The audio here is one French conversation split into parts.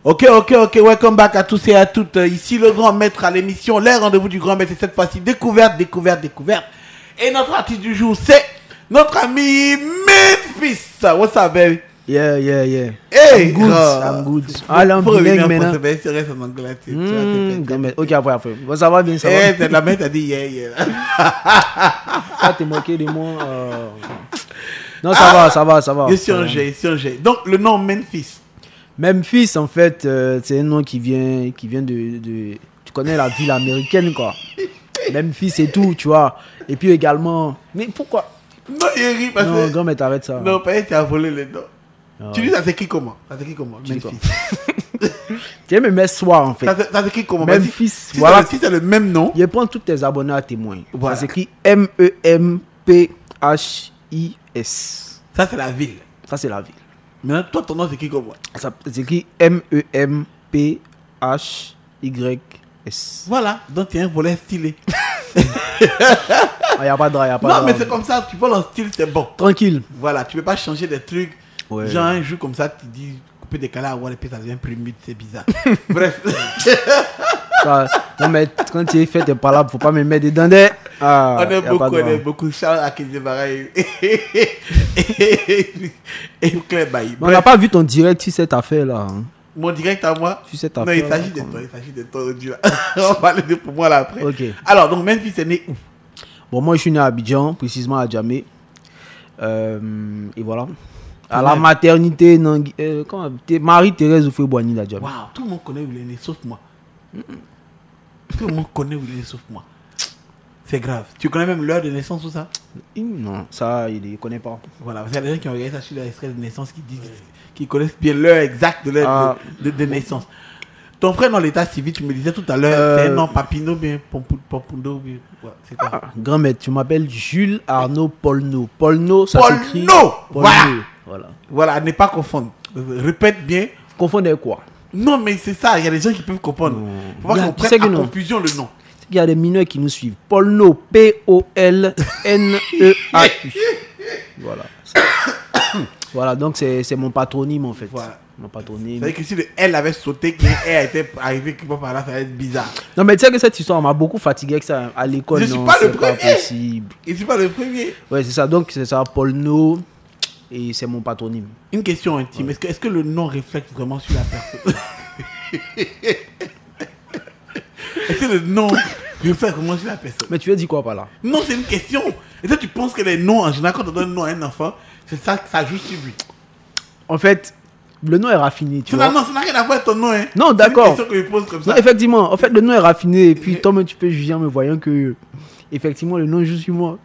Ok, welcome back à tous et à toutes. Ici le grand maître à l'émission, les rendez-vous du grand maître. Et cette fois-ci, découverte. Et notre artiste du jour, c'est notre ami Memphis. What's up, baby? Yeah. Hey, I'm good. Allez, en bilingue maintenant. C'est vrai, c'est en anglais. Ok, après. Bon, ça va bien, ça va. La mère t'a dit yeah. Ah, t'es moqué de moi. Non, ça va. J'ai. Donc, le nom Memphis. Memphis, en fait, c'est un nom qui vient de... Tu connais la ville américaine, quoi. Memphis et tout, tu vois. Et puis également... Mais pourquoi? Non, il rit parce que... Non, grand, mais t'arrêtes ça. Non, pas tu as volé les noms. Tu dis ça s'écrit comment? Memphis. Tu me mets soir, en fait. Ça s'écrit comment? Memphis, si voilà. Si c'est le même nom... Je prends tous tes abonnés à témoin. Voilà. Ça s'écrit Memphis. Ça, c'est la ville. Ça, c'est la ville. Maintenant, toi, ton nom s'écrit comment? Ça s'écrit Memphys. Voilà, donc tu es un volet stylé. Il n'y a pas de drap, Non, mais c'est comme ça, tu vois, en style, c'est bon. Tranquille. Voilà, tu peux pas changer des trucs. Ouais. Genre, un jour comme ça, tu dis, couper des câlins à voir les pieds, ça devient primide, c'est bizarre. Bref. Non, mais quand tu es fait tes palabres, faut pas me mettre dedans. On est beaucoup. Charles Akézébara et Claire Bailly. On n'a pas vu ton direct sur cette affaire-là. Hein. Mon direct à moi? Sur cette non, affaire. Il s'agit de toi aujourd'hui. On va le dire pour moi là après. Ok. Alors, donc Memphis est né où? Bon, moi je suis né à Abidjan, précisément à Djamé. Et voilà. À la maternité, Marie-Thérèse Oufé-Boigny à Djamé. Waouh, tout le monde connaît où il est né, sauf moi. Tout le monde connaît où il est né, sauf moi. C'est grave. Tu connais même l'heure de naissance ou ça? Non, ça, il ne connaît pas. Voilà, parce qu'il y a des gens qui ont regardé ça sur l'extrait de naissance qui disent qu'ils connaissent bien l'heure exacte de l'heure de naissance. Ton frère dans l'état civil, tu me disais tout à l'heure, c'est un nom Papineau bien, Pompundo bien. Ouais, c'est quoi? Grand maître, tu m'appelles Jules Arnaud Polno. Polno, ça s'écrit. Voilà, ne pas confondre. Répète bien. Confondez quoi? Non, mais c'est ça, il y a des gens qui peuvent comprendre. Il faut pas qu'on prenne à confusion le nom. Il y a des mineurs qui nous suivent. Polno, Polneau. Voilà. Voilà, donc c'est mon patronyme en fait. Voilà. Mon patronyme. C'est-à-dire que si le L avait sauté, que le R était arrivé quelque part par là, ça va être bizarre. Non, mais tu sais que cette histoire m'a beaucoup fatigué avec ça à l'école. Je ne suis pas le premier. Possible. Je ne suis pas le premier. Ouais, c'est ça. Donc c'est ça, Polno. Et c'est mon patronyme. Une question intime. Ouais. Est-ce que le nom reflète vraiment sur la personne? Est-ce que le nom reflète vraiment sur la personne? Mais tu veux dire quoi par là? Non, c'est une question. Est-ce que tu penses que les noms, en général, quand on donne un nom à un enfant, c'est ça que ça joue sur lui? En fait, le nom est raffiné. Tu vois? Non, ça n'a rien à voir avec ton nom. Hein. Non, d'accord. C'est une question que je pose comme ça. Non, effectivement. En fait, le nom est raffiné. Et puis, toi-même, tu peux juger en me voyant que, effectivement, le nom joue sur moi.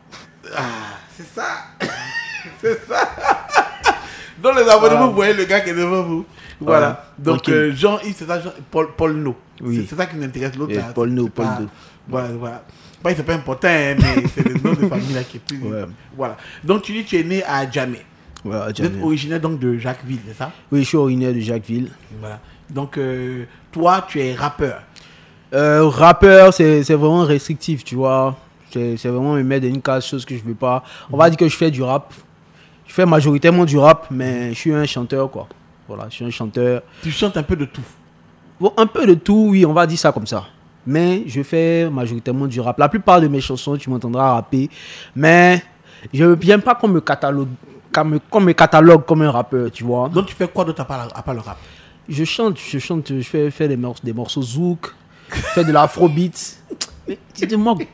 Ah, c'est ça. C'est ça. Dans les abonnements, vous voyez le gars qui est devant vous. Voilà. Donc, Jean-Yves, c'est ça, Polno. Oui. C'est ça qui nous intéresse. L'autre, là. Polno. Voilà. Pas, c'est pas important, hein, mais c'est le nom de famille là qui est plus. Ouais. Voilà. Donc, tu dis que tu es né à Djamé. Ouais, à Djamé. Vous êtes originaire donc de Jacquesville, c'est ça? Oui, je suis originaire de Jacquesville. Voilà. Donc, toi, tu es rappeur. Rappeur, c'est vraiment restrictif, tu vois. C'est vraiment me mettre dans une case, chose que je veux pas. On va dire que je fais du rap. Je fais majoritairement du rap, mais je suis un chanteur, quoi. Voilà, je suis un chanteur. Tu chantes un peu de tout? Bon, un peu de tout, oui, on va dire ça comme ça. Mais je fais majoritairement du rap. La plupart de mes chansons, tu m'entendras rapper. Mais je ne viens pas qu'on me catalogue comme un rappeur, tu vois. Donc tu fais quoi d'autre à part le rap? Je chante, je fais des morceaux zouk, je fais de l'afrobeat. Mais tu te moques,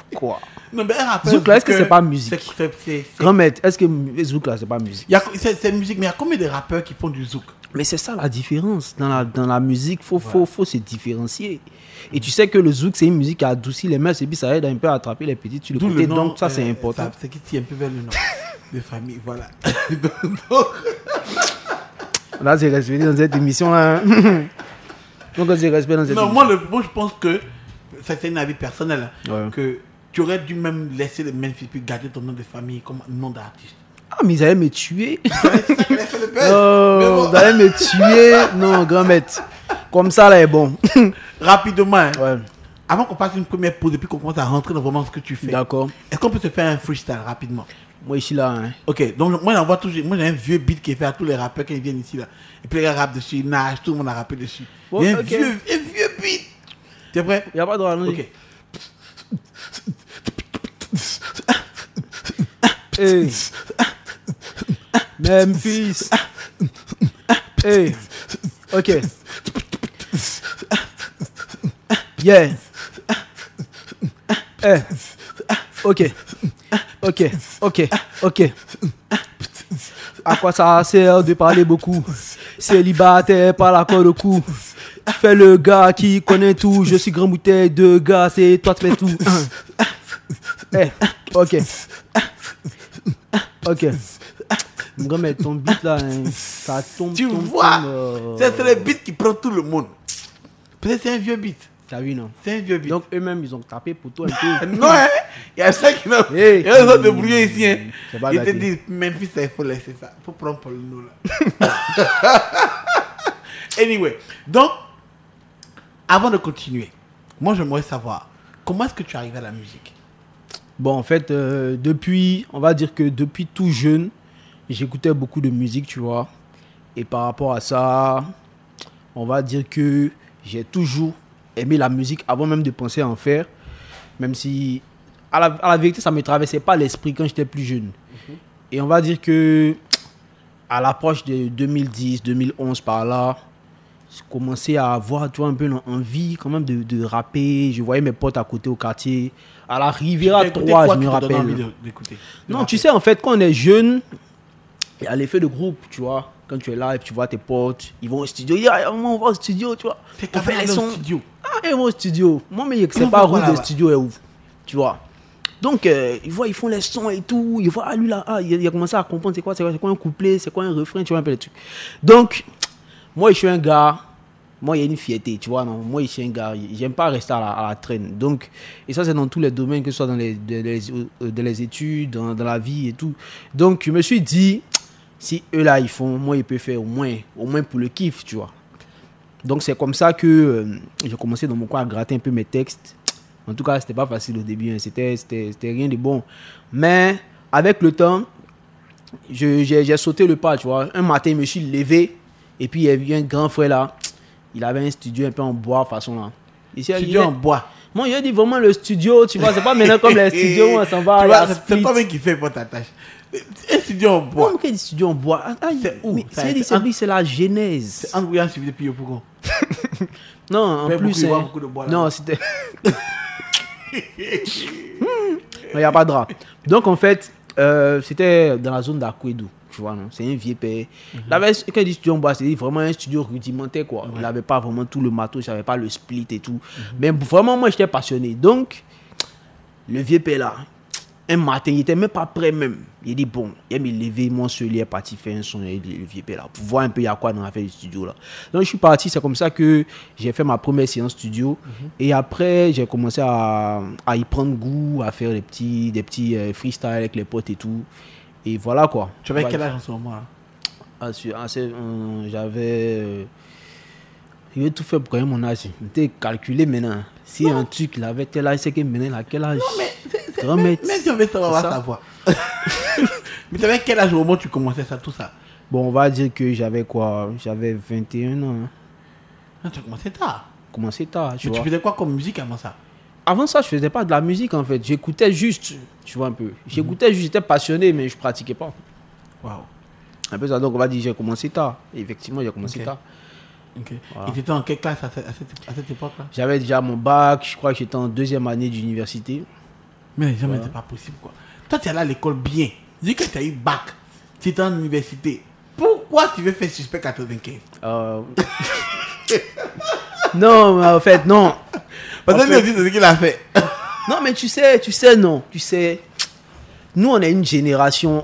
pourquoi? Non, mais un rappeur. Zouk là, est-ce que c'est pas musique? C'est Grand maître, est-ce que zouk là, c'est pas musique? C'est musique, mais il y a combien de rappeurs qui font du zouk? Mais c'est ça la différence. Dans la musique, faut se différencier. Et tu sais que le zouk, c'est une musique qui adoucit les mœurs et puis ça aide un peu à attraper les petites sur le côté. Donc ça, c'est important. C'est qui tire un peu vers le nom de famille, voilà. Là, c'est respecté dans cette émission-là. Donc, c'est respecté dans cette émission. Moi, je pense que ça, c'est un avis personnel. Ouais. Que tu aurais dû même laisser le Memphis puis garder ton nom de famille comme nom d'artiste. Ah, mais ils allaient me tuer. C'est ça qu'il a fait le père. Non, ils allaient me tuer. Non, grand maître. Comme ça, là, est bon. Rapidement, hein. Ouais. Avant qu'on fasse une première pause et puis qu'on commence à rentrer dans vraiment ce que tu fais. D'accord. Est-ce qu'on peut se faire un freestyle rapidement? Moi, ici, là, hein. Ok, donc moi j'envoie toujours. Moi j'ai un vieux beat qui est fait à tous les rappeurs quand ils viennent ici là. Et puis les gars rappent dessus, Nage, tout le monde a rappé dessus. Oh, Il y a ok. un vieux beat. Tu es prêt? Il n'y a pas de droit, non? Ok. Hey. Memphis. Hey. Ok. Yeah. Hey. Ok. Ok. Ok. Ok. À quoi ça sert de parler beaucoup? Célibataire par la corde au cou. Fais le gars qui connaît tout. Je suis grand bouteille de gars, c'est toi tu fais tout. Hey. Ok. Ok. Mon gars, mais ton beat là, hein, ça tombe. Tu tombe, vois, tombe, c'est le beat qui prend tout le monde. Peut-être c'est un vieux beat. T'as vu, non? C'est un vieux beat. Donc eux-mêmes, ils ont tapé pour toi un peu. Non, hein? Il y a ça qui n'ont. Hey. Il y a des autres débrouillés ici. Hein. C'est pas Ils te gâté. disent, Memphis, il faut laisser ça. Il faut prendre pour le nous là. Anyway, donc, avant de continuer, moi j'aimerais savoir, comment est-ce que tu arrives à la musique? Bon, en fait, on va dire que depuis tout jeune, j'écoutais beaucoup de musique, tu vois. Et par rapport à ça, on va dire que j'ai toujours aimé la musique avant même de penser à en faire. Même si, à la vérité, ça ne me traversait pas l'esprit quand j'étais plus jeune. Et on va dire que, à l'approche de 2010, 2011, par là, je commençais à avoir, tu vois, un peu envie quand même de rapper. Je voyais mes potes à côté au quartier. À la Riviera 3, je me rappelle. Non, tu sais, en fait, quand on est jeune, il y a l'effet de groupe, tu vois. Quand tu es là et puis tu vois tes potes, ils vont au studio. On va au studio, tu vois. On fait les sons. Ah, ils vont au studio. Moi, mais c'est pas rue de studio est ouf. Tu vois. Donc, ils font les sons et tout. Ils voient, lui là, il a commencé à comprendre c'est quoi un couplet, c'est quoi un refrain, tu vois un peu les trucs. Donc, moi, je suis un gars. Moi, il y a une fierté, tu vois, non. Moi, je suis un gars, j'aime pas rester à la traîne. Donc, et ça, c'est dans tous les domaines, que ce soit dans les études, dans la vie et tout. Donc, je me suis dit, si eux là, ils font, moi, ils peuvent faire au moins pour le kiff, tu vois. Donc, c'est comme ça que j'ai commencé dans mon coin à gratter un peu mes textes. En tout cas, c'était pas facile au début, hein. C'était rien de bon. Mais, avec le temps, j'ai sauté le pas, tu vois. Un matin, je me suis levé, et puis il y avait un grand frère là. Il avait un studio un peu en bois, façon là. Studio en bois. Moi, il a dit vraiment le studio, tu vois, c'est pas maintenant comme les studios où on s'en va. C'est pas bien qui fait pour ta tâche. Un studio en bois. Non, quel studio en bois? C'est où? C'est la genèse. C'est André Suivi depuis Yopougon. Non, en plus. Non, c'était. Il n'y a pas de drap. Donc, en fait, c'était dans la zone d'Akwedou. Tu vois, non? C'est un vieux père. Quand il dit studio en bois, c'est vraiment un studio rudimentaire, quoi. Il n'avait pas vraiment tout le matos, il n'avait pas le split et tout. Mais vraiment, moi, j'étais passionné. Donc, le vieux père là, un matin, il n'était même pas prêt même. Il dit, bon, il me lever, mon seul, il est parti faire un son, le vieux père là, pour voir un peu il y a quoi dans l'affaire du studio là. Donc, je suis parti, c'est comme ça que j'ai fait ma première séance studio. Et après, j'ai commencé à y prendre goût, à faire des petits freestyles avec les potes et tout. Et voilà quoi. Tu avais quel âge en ce moment là? J'avais. Il avait tout fait pour gagner mon âge. J'étais calculé maintenant. Si un truc il avait tel âge, c'est qu'il menait à quel âge? Non, mais même si on veut savoir, on va savoir. Mais tu avais quel âge au moment où tu commençais ça, tout ça? Bon, on va dire que j'avais quoi? J'avais 21 ans. Non, tu as commencé tard. Commencé tard. Tu faisais quoi comme musique avant ça? Avant ça, je faisais pas de la musique en fait. J'écoutais juste, tu vois un peu. J'écoutais juste, j'étais passionné, mais je pratiquais pas. Waouh. Un peu ça, donc on va dire j'ai commencé tard. Et effectivement, j'ai commencé tard. Ok. Voilà. Et tu étais en quelle classe à cette époque-là? J'avais déjà mon bac, je crois que j'étais en 2e année d'université. Mais jamais, c'est pas possible quoi. Toi, tu es allé à l'école bien. Dis que tu as eu bac. Tu étais en université. Pourquoi tu veux faire suspect 95? Non, mais en fait, non. Parce que lui aussi, c'est ce qu'il a fait. Non, mais tu sais, non. Tu sais, nous, on est une génération,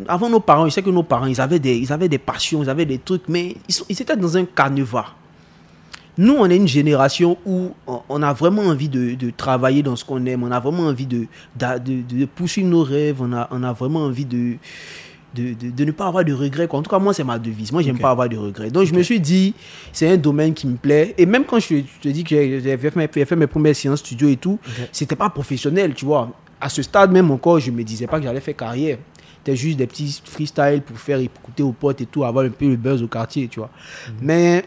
avant nos parents, je sais que nos parents, ils avaient des passions, ils avaient des trucs, mais ils étaient dans un carnaval. Nous, on est une génération où on a vraiment envie de travailler dans ce qu'on aime, on a vraiment envie de poursuivre nos rêves, on a vraiment envie de ne pas avoir de regrets. En tout cas, moi, c'est ma devise. Moi, j'aime pas avoir de regrets. Donc, je me suis dit, c'est un domaine qui me plaît. Et même quand je te dis que j'ai fait mes premières séances studio et tout, c'était pas professionnel, tu vois. À ce stade même encore, je me disais pas que j'allais faire carrière. C'était juste des petits freestyles pour faire écouter aux potes et tout, avoir un peu le buzz au quartier, tu vois. Mais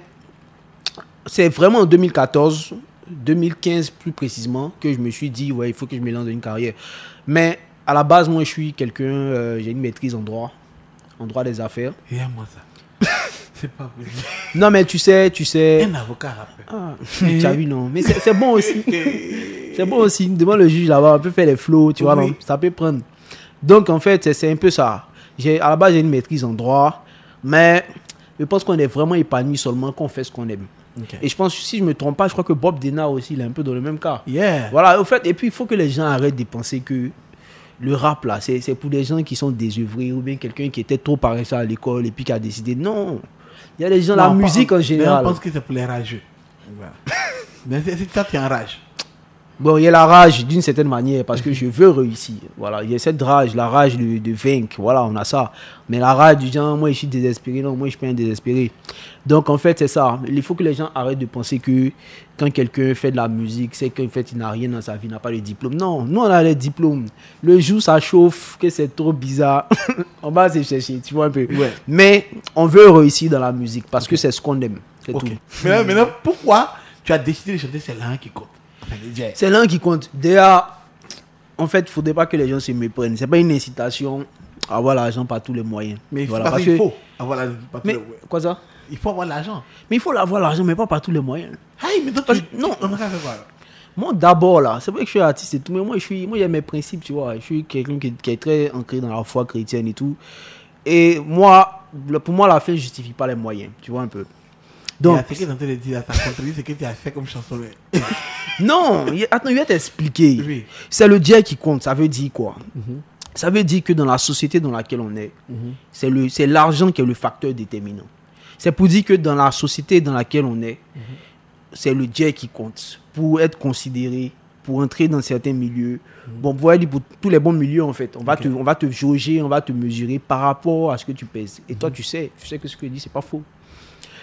c'est vraiment en 2014, 2015 plus précisément, que je me suis dit, ouais, il faut que je me lance dans une carrière. Mais à la base, moi, je suis quelqu'un, j'ai une maîtrise en droit des affaires. Et à moi ça. C'est pas possible. Non, mais tu sais. Un avocat rappeur. Ah, tu as vu, non. Mais c'est bon aussi. C'est bon aussi. Devant le juge là-bas, on peut faire les flows, tu vois, non, ça peut prendre. Donc, en fait, c'est un peu ça. À la base, j'ai une maîtrise en droit, mais je pense qu'on est vraiment épanoui seulement quand on fait ce qu'on aime. Et je pense, si je ne me trompe pas, je crois que Bob Denard aussi, il est un peu dans le même cas. Voilà, au fait, et puis il faut que les gens arrêtent de penser que le rap, là, c'est pour des gens qui sont désœuvrés ou bien quelqu'un qui était trop paresseux à l'école et puis qui a décidé. Non, il y a des gens, la musique en général. Je pense que c'est pour les rageux. Mais c'est toi qui enrage. Bon, il y a la rage d'une certaine manière parce que je veux réussir. Voilà, il y a cette rage, la rage de vaincre. Voilà, on a ça. Mais la rage du genre, moi je suis désespéré. Non, moi je suis pas un désespéré. Donc en fait, c'est ça. Il faut que les gens arrêtent de penser que quand quelqu'un fait de la musique, c'est qu'en fait il n'a rien dans sa vie, il n'a pas de diplôme. Non, nous on a les diplômes. Le jour ça chauffe, que c'est trop bizarre, on va se chercher, tu vois un peu. Ouais. Mais on veut réussir dans la musique parce que c'est ce qu'on aime. C'est tout. Maintenant, pourquoi tu as décidé de chanter C'est l'un qui compte? C'est l'un qui compte. Déjà, en fait, il ne faudrait pas que les gens se méprennent. Ce n'est pas une incitation à avoir l'argent par tous les moyens. Mais voilà, parce qu'il faut avoir l'argent par tous les moyens. Quoi ça? Il faut avoir l'argent. Mais il faut avoir l'argent, mais pas par tous les moyens. Hey, mais toi, non, on a fait quoi là? Moi, d'abord, là, c'est vrai que je suis artiste et tout, mais moi, j'ai mes principes, tu vois. Je suis quelqu'un qui est très ancré dans la foi chrétienne et tout. Et moi, pour moi, la fin ne justifie pas les moyens, tu vois un peu. Donc, ce que tu es en train de dire, ça contredit ce que tu as fait comme chanson. Non, attends, je vais t'expliquer. Oui. C'est le Dieu qui compte. Ça veut dire quoi? Ça veut dire que dans la société dans laquelle on est, c'est l'argent qui est le facteur déterminant. C'est pour dire que dans la société dans laquelle on est, c'est le Dieu qui compte. Pour être considéré, pour entrer dans certains milieux. Bon, pour tous les bons milieux, en fait. On va te jauger, on va te mesurer par rapport à ce que tu pèses. Et toi, tu sais que ce que je dis, c'est pas faux.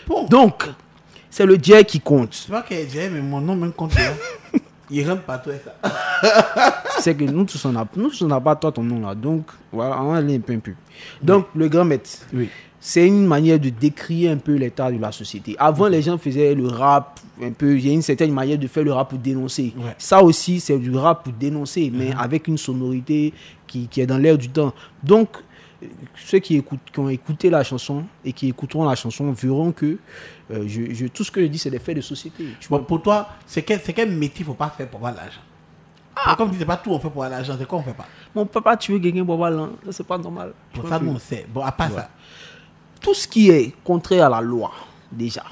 Bon. Donc, c'est le Dieu qui compte. C'est pas qu'il y a Dieu, mais mon nom même compte. Il rentre pas toi et ça. C'est que nous tous on n'a pas toi ton nom là. Donc, voilà, on va aller un peu. Donc, le grand maître, c'est une manière de décrire un peu l'état de la société. Avant, les gens faisaient le rap un peu. Il y a une certaine manière de faire le rap pour dénoncer. Ça aussi, c'est du rap pour dénoncer, mais avec une sonorité qui est dans l'air du temps. Donc, ceux qui ont écouté la chanson et qui écouteront la chanson verront que tout ce que je dis, c'est des faits de société. Bon, pour toi, c'est quel métier il ne faut pas faire pour avoir l'argent? Comme tu dis, c'est pas tout on fait pour avoir l'argent, c'est quoi on ne fait pas? On ne peut pas tuer quelqu'un pour avoir l'argent, ça c'est pas normal. Pour ça, nous on sait. Bon, à part ça. Tout ce qui est contraire à la loi, déjà.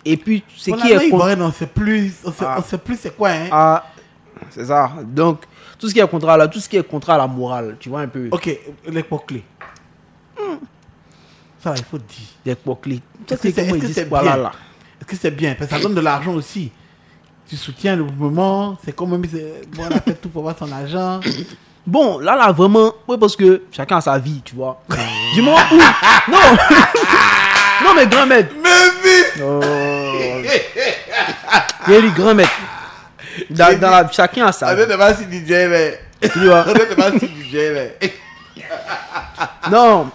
Et puis, ce qui est on sait plus c'est quoi, hein? Ah, c'est ça. Donc, tout ce qui est contraire à la morale, tu vois un peu. Ok, les pots clés. Ça, il faut dire. Les pots clés. Est-ce que c'est bien? Est-ce que c'est bien? Parce que ça donne de l'argent aussi. Tu soutiens le mouvement, c'est comme même on a fait tout pour avoir son argent. Bon, là, vraiment, oui, parce que chacun a sa vie, tu vois. Dis-moi où? Non! Non, mais grand maître. Mais vite! Oh. Il y a les grands maîtres. Chacun a sa vie. On ne pas si DJ, mais. Tu vois? On ne pas si DJ, mais. Non!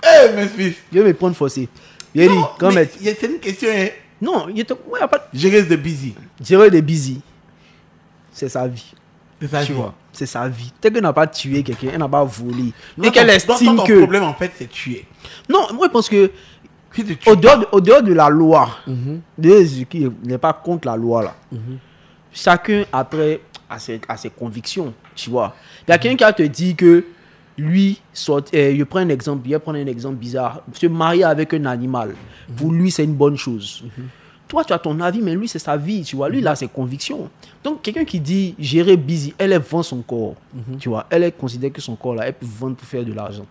Eh, mes fils! Je vais me prendre forcé. Il y a les grands maîtres. C'est une question, hein? Non, il y a pas de. Gérer de busy. Gérer de busy. C'est sa vie. C'est sa vie. C'est sa vie. Peut-être qu'elle n'a pas tué quelqu'un, elle n'a pas volé. Mais qu'elle estime que... Ton problème, en fait, c'est tuer. Non, moi, je pense que... Au dehors de la loi, de qui n'est pas contre la loi, là, chacun, après, a ses convictions, tu vois. Il y a quelqu'un qui te dit que lui, je prends un exemple bizarre. Se marier avec un animal, pour lui, c'est une bonne chose. Toi, tu as ton avis, mais lui, c'est sa vie, tu vois. Lui, il a ses convictions. Donc, quelqu'un qui dit gérer busy, elle vend son corps, tu vois. Elle considère que son corps, là, elle peut vendre pour faire de l'argent.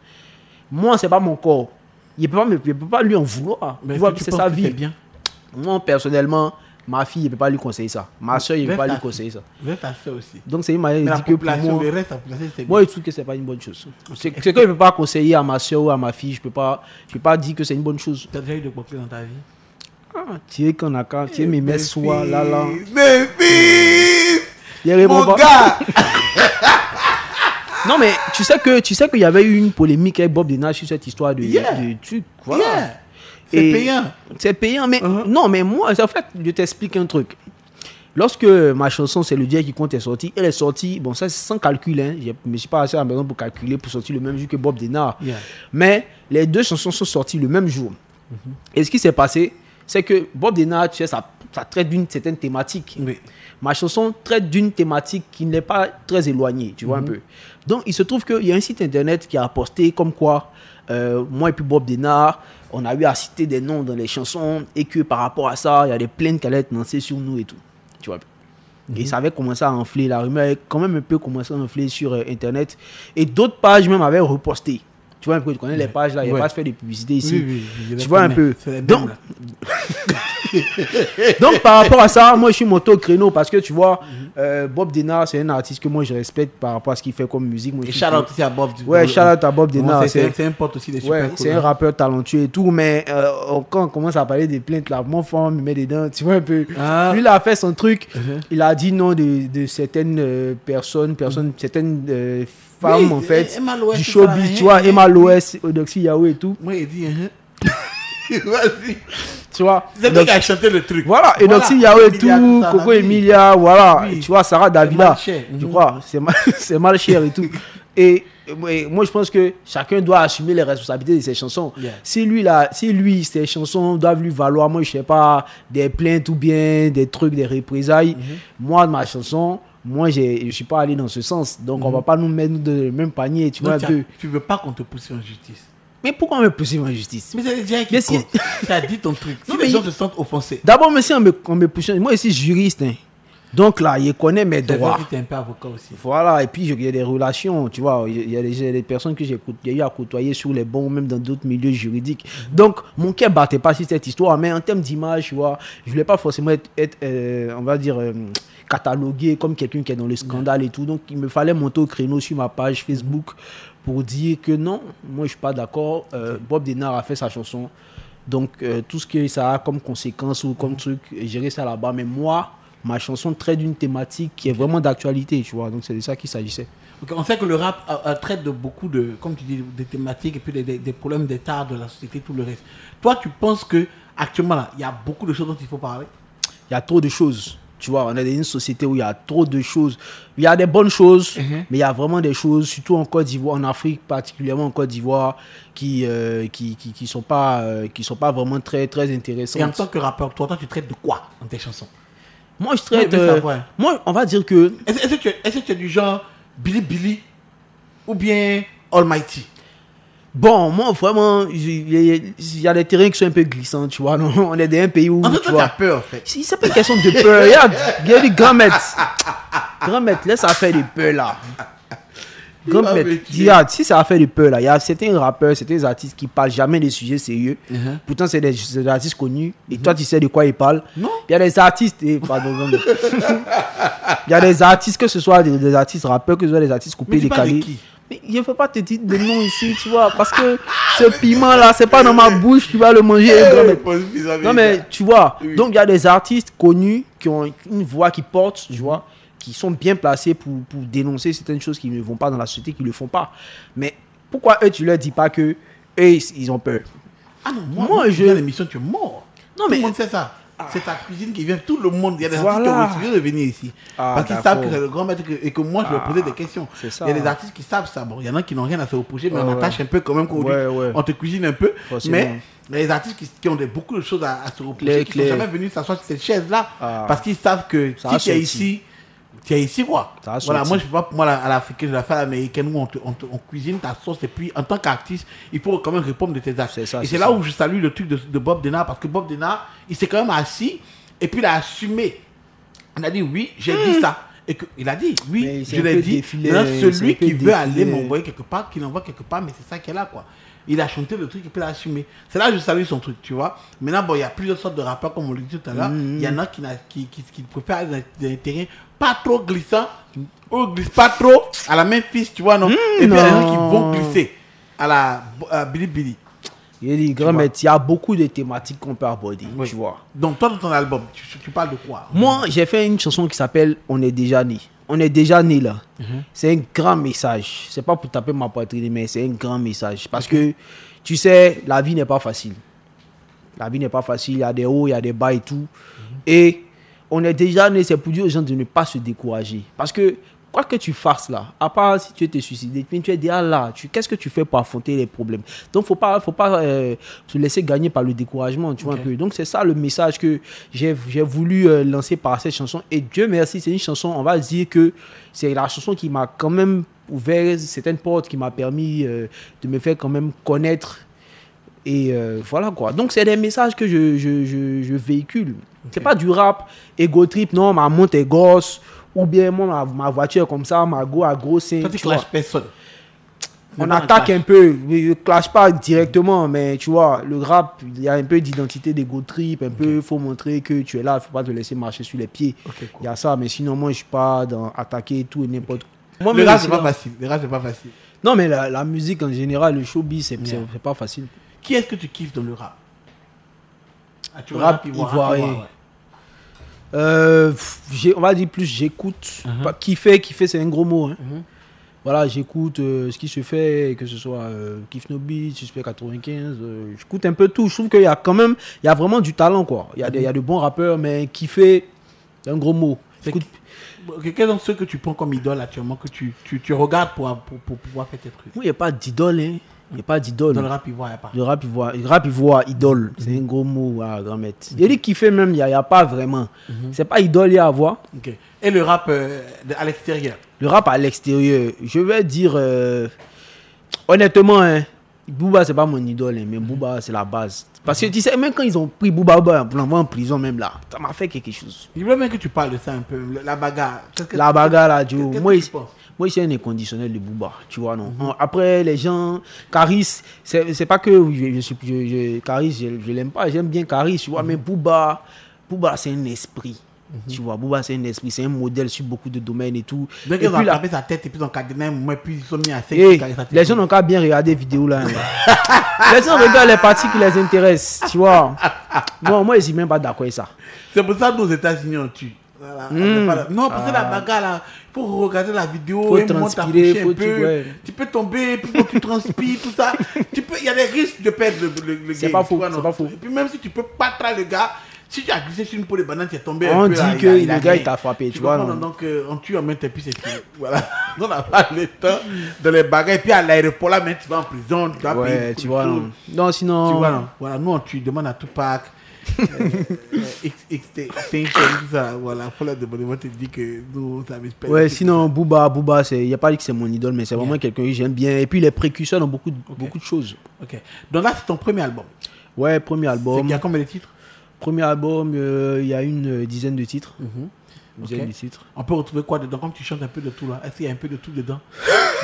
Moi, c'est pas mon corps. Il ne peut pas lui en vouloir. Mais c'est sa vie. bien? Moi, personnellement, ma fille, il ne peut pas lui conseiller ça. Ma soeur, il ne peut pas lui conseiller ça. Vers ta soeur aussi. Donc, c'est une manière de dire que pour moi, le reste, la population, c'est moi, je trouve que ce n'est pas une bonne chose. C'est que je ne peux pas conseiller à ma soeur ou à ma fille. Je ne peux pas dire que c'est une bonne chose. Tu as déjà eu de pompiers dans ta vie? Ah, tu es qu'on a quand tu es mes messes soir là. Mon gars! Non, mais tu sais qu'il y avait eu une polémique avec Bob Denard sur cette histoire de truc. Voilà. Yeah. C'est payant. C'est payant, mais non, mais moi, en fait, je t'explique un truc. Lorsque ma chanson C'est le Dieu qui compte est sortie, elle est sortie, bon, ça c'est sans calcul, hein. Je ne me suis pas assis à la maison pour calculer, pour sortir le même jour que Bob Denard. Yeah. Mais les deux chansons sont sorties le même jour. Et ce qui s'est passé, c'est que Bob Denard, tu sais, ça traite d'une certaine thématique. Oui. Ma chanson traite d'une thématique qui n'est pas très éloignée, tu vois un peu. Donc, il se trouve qu'il y a un site internet qui a posté comme quoi, moi et puis Bob Denard, on a eu à citer des noms dans les chansons et que par rapport à ça, il y a des plaintes qui allaient être lancées sur nous et tout. Tu vois. Et ça avait commencé à enfler, la rumeur avait quand même un peu commencé à enfler sur internet. Et d'autres pages même avaient reposté. Tu vois un peu, tu connais les pages là, il y a pas de faire de publicité ici. Oui, tu vois un peu. Donc, donc, par rapport à ça, moi je suis monté au créneau parce que tu vois, Bob Denard, c'est un artiste que moi je respecte par rapport à ce qu'il fait comme musique. Moi, et shout out aussi à Bob. Ouais, shout out à Bob Denard. C'est un pote aussi des super cool. C'est un rappeur talentueux et tout, mais quand on commence à parler des plaintes là, mon frère me met dedans, tu vois un peu. Lui, il a fait son truc, il a dit non de certaines personnes, certaines femmes en fait, du showbiz, tu vois, Emma Loès, Odoxy Yahoo et tout. Moi, il dit, vas-y. Tu vois, c'est lui qui a chanté le truc. Voilà, Odoxy Yahoo et tout, Coco Emilia, voilà, tu vois, Sarah Davila, tu vois, c'est mal cher et tout. Et moi, je pense que chacun doit assumer les responsabilités de ses chansons. Yeah. Si lui, ses chansons doivent lui valoir, moi, je sais pas, des plaintes ou bien des trucs, des représailles. Moi, ma chanson, moi, je suis pas allé dans ce sens. Donc, on va pas nous mettre dans le même panier, tu vois un peu. Tu veux pas qu'on te pousse en justice? Mais pourquoi on me pousse en justice? Mais c'est déjà qui compte. Tu as dit ton truc. Si les gens se sentent offensés. D'abord, mais si on me pousse, moi, ici, juriste, hein. Donc là, il connaît mes droits. Tu es un peu avocat aussi. Voilà, et puis il y a des relations, tu vois. Il y a des personnes que j'ai eu à côtoyer sur les bancs, même dans d'autres milieux juridiques. Donc, mon cœur ne battait pas sur cette histoire, mais en termes d'image, tu vois, je ne voulais pas forcément être on va dire, catalogué comme quelqu'un qui est dans le scandale et tout. Donc, il me fallait monter au créneau sur ma page Facebook pour dire que non, moi, je ne suis pas d'accord. Bob Denard a fait sa chanson. Donc, tout ce que ça a comme conséquence ou comme truc, gérer ça là-bas. Mais moi, ma chanson traite d'une thématique qui est vraiment d'actualité, tu vois. Donc, c'est de ça qu'il s'agissait. Okay, on sait que le rap traite de beaucoup de, comme tu dis, des thématiques et puis des problèmes d'état de la société, tout le reste. Toi, tu penses que actuellement, là, il y a beaucoup de choses dont il faut parler? Il y a trop de choses. Tu vois, on est dans une société où il y a trop de choses. Il y a des bonnes choses, mais il y a vraiment des choses, surtout en Côte d'Ivoire, en Afrique, particulièrement en Côte d'Ivoire, qui sont pas vraiment très, très intéressantes. Et en tant que rappeur, toi, tu traites de quoi dans tes chansons? Moi, je traite... moi, on va dire que... Est-ce que tu es du genre Billy ou bien Almighty? Bon, moi, vraiment, il y a des terrains qui sont un peu glissants, tu vois. Non, on est dans un pays où... En fait, tu as peur, en fait. C'est pas une question de peur. Il y a du grand maître. Grand maître, laisse ça faire de peur, là. Grand maître, si ça a fait de peur, là, il y a certains rappeurs, certains artistes qui parlent jamais des sujets sérieux. Pourtant, c'est des artistes connus. Et toi, tu sais de quoi ils parlent. Non. Il y a des artistes... pardon. Il y a des artistes, que ce soit des artistes rappeurs, que ce soit des artistes coupés, décalés. Mais je ne peux pas te dire de nom ici, tu vois, parce que ce piment-là, c'est pas dans ma bouche, tu vas le manger. Non, mais tu vois, donc il y a des artistes connus qui ont une voix qui porte, tu vois, qui sont bien placés pour dénoncer certaines choses qui ne vont pas dans la société, qui ne le font pas. Mais pourquoi eux, tu leur dis pas que eux, ils ont peur? Ah non, moi je viens à l'émission, tu es mort. Non, tout le monde sait ça. C'est ta cuisine qui vient, tout le monde. Il y a des artistes qui ont refusé de venir ici. Parce qu'ils savent que c'est le grand maître et que moi, je leur posais des questions. Il y a des artistes qui savent ça. Bon, il y en a qui n'ont rien à se reprocher, mais on attache un peu quand même. On te cuisine un peu. Mais les artistes qui ont beaucoup de choses à se reprocher, qui ne sont jamais venus s'asseoir sur cette chaise-là, parce qu'ils savent que si tu es ici, tu es ici, quoi. Voilà, moi, je ne peux pas, moi, à l'africaine, je la fais à l'américaine où on cuisine ta sauce. Et puis, en tant qu'artiste, il faut quand même répondre de tes actes. Et c'est là où je salue le truc de Bob Denard, parce que Bob Denard, il s'est quand même assis et puis il a assumé. On a dit, oui, j'ai dit ça. Et il a dit, oui, Mais c'est je un l'ai peu dit, défilé, maintenant, c'est celui un peu qui veut aller défilé. m'envoyer quelque part, qui l'envoie quelque part, mais c'est ça qu'elle a, quoi. Il a chanté le truc et puis il a assumé. C'est là que je salue son truc, tu vois. Maintenant, bon, il y a plusieurs sortes de rappeurs, comme on l'a dit tout à l'heure. Il y en a qui préfèrent aller dans des terrains pas trop glissants, ou glissent pas trop à la Memphis, tu vois, non. Et puis il y en a qui vont glisser à la Bilibili. Il dit, grand maître, il y a beaucoup de thématiques qu'on peut aborder, Oui. tu vois. Donc, toi, dans ton album, tu parles de quoi? Moi, j'ai fait une chanson qui s'appelle On est déjà né. On est déjà né là. C'est un grand message. C'est pas pour taper ma poitrine, mais c'est un grand message. Parce que, tu sais, la vie n'est pas facile. La vie n'est pas facile. Il y a des hauts, il y a des bas et tout. Et on est déjà né, c'est pour dire aux gens de ne pas se décourager. Parce que, quoi que tu fasses là, à part si tu es suicidé, tu es déjà là. Qu'est-ce que tu fais pour affronter les problèmes? Donc, faut pas se laisser gagner par le découragement, tu vois un peu. Donc, c'est ça le message que j'ai voulu lancer par cette chanson. Et Dieu merci, c'est une chanson, on va dire que c'est la chanson qui m'a quand même ouvert certaines portes, qui m'a permis de me faire quand même connaître. Et voilà quoi. Donc, c'est des messages que je véhicule. C'est pas du rap, ego trip, non, ma montre est grosse. Ou bien moi, ma voiture comme ça, ma go à gros sein. Toi, tu clashes personne. On attaque un peu. Je ne clash pas directement, mais tu vois, le rap, il y a un peu d'identité d'ego trip. Un peu, il faut montrer que tu es là. Il ne faut pas te laisser marcher sur les pieds. Okay, cool. Il y a ça, mais sinon, moi, je ne suis pas dans attaquer tout et n'importe quoi. Moi, Le rap, c'est pas facile. Le rap, c'est pas facile. Non, mais la musique en général, le showbiz, c'est pas facile. Qui est-ce que tu kiffes dans le rap? Ah, tu vois, Rap ivoirien. On va dire plus j'écoute. Kiffer, c'est un gros mot. Hein. Voilà, j'écoute ce qui se fait, que ce soit Kiff No Beat, Suspect 95. J'écoute un peu tout. Je trouve qu'il y a quand même, il y a vraiment du talent, quoi. Il y a de bons rappeurs, mais kiffer, c'est un gros mot. Quels sont ceux que tu prends comme idole actuellement, que tu regardes pour pouvoir faire tes trucs? Il n'y a pas d'idole, hein. Il n'y a pas d'idole. Dans le rap ivoire, il n'y a pas. Le rap ivoire, idole, c'est un gros mot à grand maître. Il dit kiffer même, il n'y a pas vraiment. C'est pas idole, il y a à voir. Okay. Et le rap à l'extérieur? Le rap à l'extérieur, je vais dire, honnêtement, hein, Booba, c'est pas mon idole, hein, mais Booba, c'est la base. Parce que tu sais, même quand ils ont pris Booba pour l'envoyer en prison, même là, ça m'a fait quelque chose. Je veux bien que tu parles de ça un peu, la bagarre. La bagarre, là, Joe. Moi, je suis un inconditionnel de Booba, tu vois, non. Après, les gens, Caris, c'est pas que Caris, je l'aime pas, j'aime bien Caris, tu vois, mais Booba, c'est un esprit. Tu vois, Booba, c'est un esprit, c'est un modèle sur beaucoup de domaines et tout. Donc, ils ont attrapé sa tête et puis ils ont cadené un moment et puis ils sont mis à 5. Les gens n'ont qu'à bien regarder les vidéos là. Les gens regardent les parties qui les intéressent, tu vois. Moi, je suis même pas d'accord avec ça. C'est pour ça que nos États-Unis ont tué. Voilà. Non, parce que la bagarre là, il faut regarder la vidéo, faut transpirer, un peu. Tu peux tomber, puis quand tu transpires, tout ça. Il y a des risques de perdre le game. C'est pas faux, c'est pas faux. Et puis même si tu peux pas traiter le gars, si tu as glissé sur une peau de banane, tu es tombé on un peu. On dit que le gars il t'a frappé, tu vois. Donc on tue en même temps, puis c'est tout. Voilà. On n'a pas le temps de les bagarres. Et puis à l'aéroport là, mais tu vas en prison, tu vas payer. Tu vois, non, sinon. Tu vois, non. Voilà, nous on tue, demande à Tupac. Voilà, faut la demander, moi te dis que nous ça pas. Ouais, sinon Booba, il n'y a pas dit que c'est mon idole, mais c'est vraiment quelqu'un que j'aime bien. Et puis les précurseurs dans beaucoup de choses. Ok. Donc là, c'est ton premier album. Ouais, premier album. Il y a combien de titres? Premier album, il y a une dizaine de titres. Dizaine de titres. On peut retrouver quoi dedans? Comme tu chantes un peu de tout là, est-ce qu'il y a un peu de tout dedans?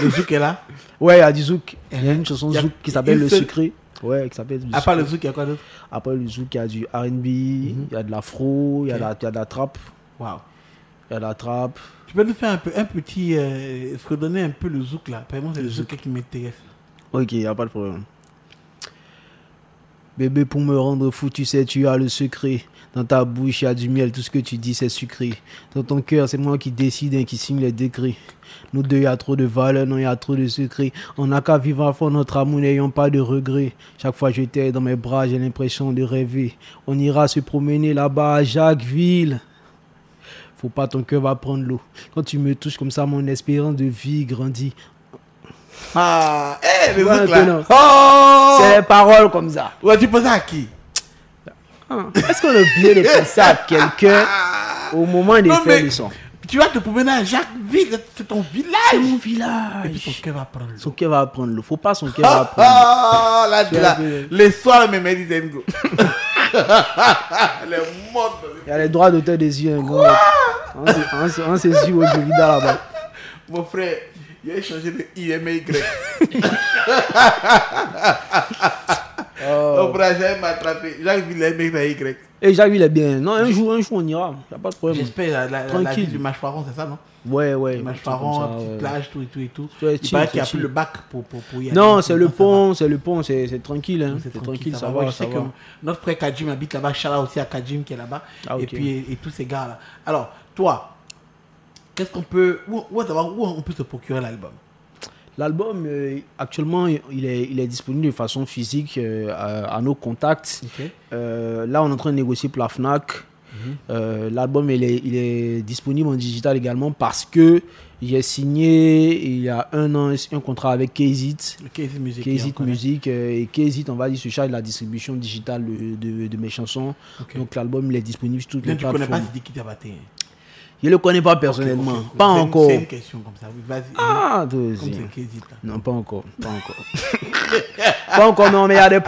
Le zouk est là? Ouais, il y a du zouk. Il y a une chanson zouk qui s'appelle Le Secret. Ouais, qui s'appelle. À part le zouk, il y a quoi d'autre? Après le zouk, il y a du R&B, il y a de l'afro, il y a de la trap. Waouh. Il y a de la trap. Tu peux nous faire un petit. Redonner un peu le zouk là. Par exemple, c'est le zouk qui m'intéresse. Ok, il n'y a pas de problème. Bébé, pour me rendre fou, tu sais, tu as le secret. Dans ta bouche, il y a du miel, tout ce que tu dis, c'est sucré. Dans ton cœur, c'est moi qui décide et qui signe les décrets. Nous deux, il y a trop de valeur, non, il y a trop de secrets. On n'a qu'à vivre à fond notre amour, n'ayons pas de regrets. Chaque fois que je t'ai dans mes bras, j'ai l'impression de rêver. On ira se promener là-bas à Jacquesville. Faut pas, ton cœur va prendre l'eau. Quand tu me touches comme ça, mon espérance de vie grandit. Ah, le zouk là. Oh, c'est les paroles comme ça. Ouais, tu penses à qui? Est-ce qu'on a oublié de penser à quelqu'un au moment de faire le son? Tu vas te promener à Jacquesville, c'est ton village. C'est mon village. Et puis son cœur va prendre l'eau. Son cœur va prendre l'eau. Faut pas son cœur va prendre l'eau. Là, les soirs, mes mères disent Ngo. Les modes. Il y a les droits d'auteur des yeux. On s'est su au Jurida là-bas. Mon frère, il a changé de IMY. Mon frère, j'avais m'attrapé. Jacques Villers met dans Y. Et Jacques, il est bien. Non, un jour, on ira. Il n'y a pas de problème. J'espère la vie du Mâche-Faron, c'est ça, non? Ouais. Mâche-Faron, petite plage, tout et tout. Ouais, Il paraît qu'il n'y a plus le bac pour y aller. Non, c'est le pont, c'est tranquille. Hein. C'est tranquille, ça va. Je sais que notre frère Kajim habite là-bas. Chala aussi à Kajim qui est là-bas. Et puis, et tous ces gars-là. Alors, toi, qu'est-ce qu'on peut. Où on peut se procurer l'album? L'album, actuellement, il est disponible de façon physique à nos contacts. Okay. Là, on est en train de négocier pour la FNAC. L'album, il est disponible en digital également parce que j'ai signé il y a 1 an un contrat avec KZit Music. Et KZit, on va dire, se charge de la distribution digitale de mes chansons. Okay. Donc, l'album, il est disponible sur toutes les plateformes. Tu ne connais pas Sidiki Diabaté? Je ne le connais pas personnellement. Okay. Pas encore. C'est une question comme ça. Vas-y. Ah, comme c'est KZit, là. Non, pas encore. Pas encore, non, mais il y a des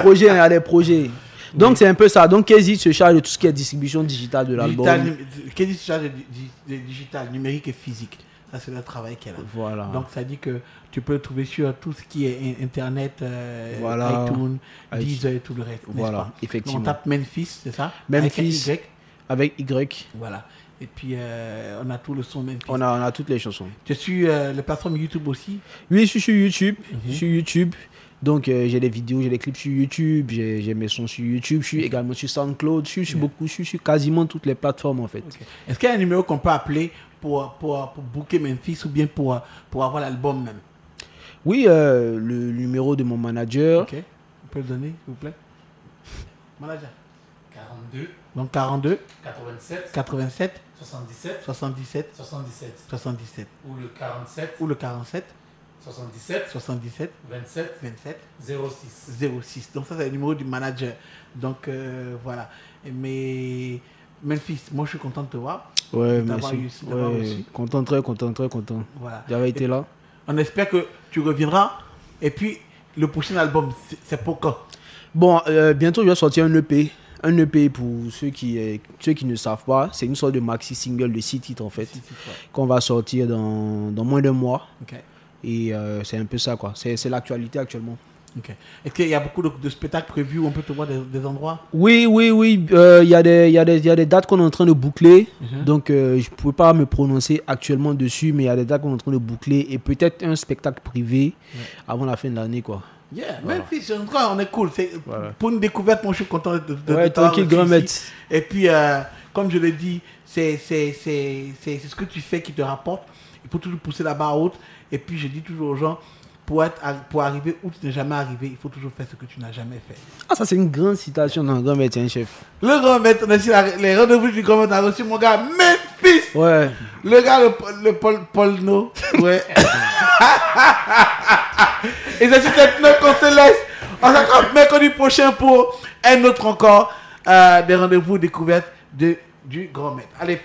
projets. Donc, c'est un peu ça. Donc, KZit se charge de tout ce qui est distribution digitale de l'album. KZit se charge de digital, numérique et physique. Ça, c'est le travail qu'elle a. Voilà. Donc, ça dit que tu peux le trouver sur tout ce qui est Internet, iTunes, Deezer et tout le reste. Voilà, effectivement. Donc, on tape Memphis, c'est ça? Memphis. Avec Y. Voilà. Et puis, on a tout le son Memphis. On a toutes les chansons. Tu es sur la plateforme YouTube aussi? Oui, je suis sur YouTube. Sur YouTube. Donc, j'ai des vidéos, j'ai des clips sur YouTube, j'ai mes sons sur YouTube, je suis également sur SoundCloud, je suis sur quasiment toutes les plateformes en fait. Okay. Est-ce qu'il y a un numéro qu'on peut appeler pour booker Memphis ou bien pour avoir l'album même? Oui, le numéro de mon manager. Ok, vous pouvez le donner s'il vous plaît? Manager. 42. Donc 42. 87. 77. Ou le 47. 77. 27. 06. Donc ça c'est le numéro du manager. Donc voilà. Mais Memphis, moi je suis content de te voir. Ouais, merci. Content, très content. Voilà. J'avais été là. On espère que tu reviendras. Et puis le prochain album, c'est pour quand? Bon, bientôt je vais sortir un EP. Un EP pour ceux qui ne savent pas, c'est une sorte de maxi single de 6 titres en fait, qu'on va sortir dans moins d'un mois. Okay. Et c'est un peu ça quoi, c'est l'actualité actuellement. Okay. Est-ce qu'il y a beaucoup de spectacles prévus où on peut te voir des endroits? Oui, il y a des dates qu'on est en train de boucler, donc je ne peux pas me prononcer actuellement dessus, mais il y a des dates qu'on est en train de boucler et peut-être un spectacle privé avant la fin de l'année quoi. Yeah, même si on est cool. Voilà. Pour une découverte, moi je suis content de tranquille, grand maître. Et puis, comme je l'ai dit, c'est ce que tu fais qui te rapporte. Il faut toujours pousser la barre haute. Et puis, je dis toujours aux gens, pour arriver où tu n'es jamais arrivé, il faut toujours faire ce que tu n'as jamais fait. Ah, ça c'est une grande citation d'un grand maître, chef. Le grand maître, on a ici les rendez-vous du grand maître, on a reçu mon gars Memphis. Ouais. Le gars, le Paul No. Ouais. Et c'est sur cette note qu'on se laisse. On se retrouve mercredi prochain pour un autre encore des rendez-vous découvertes du grand maître. Allez,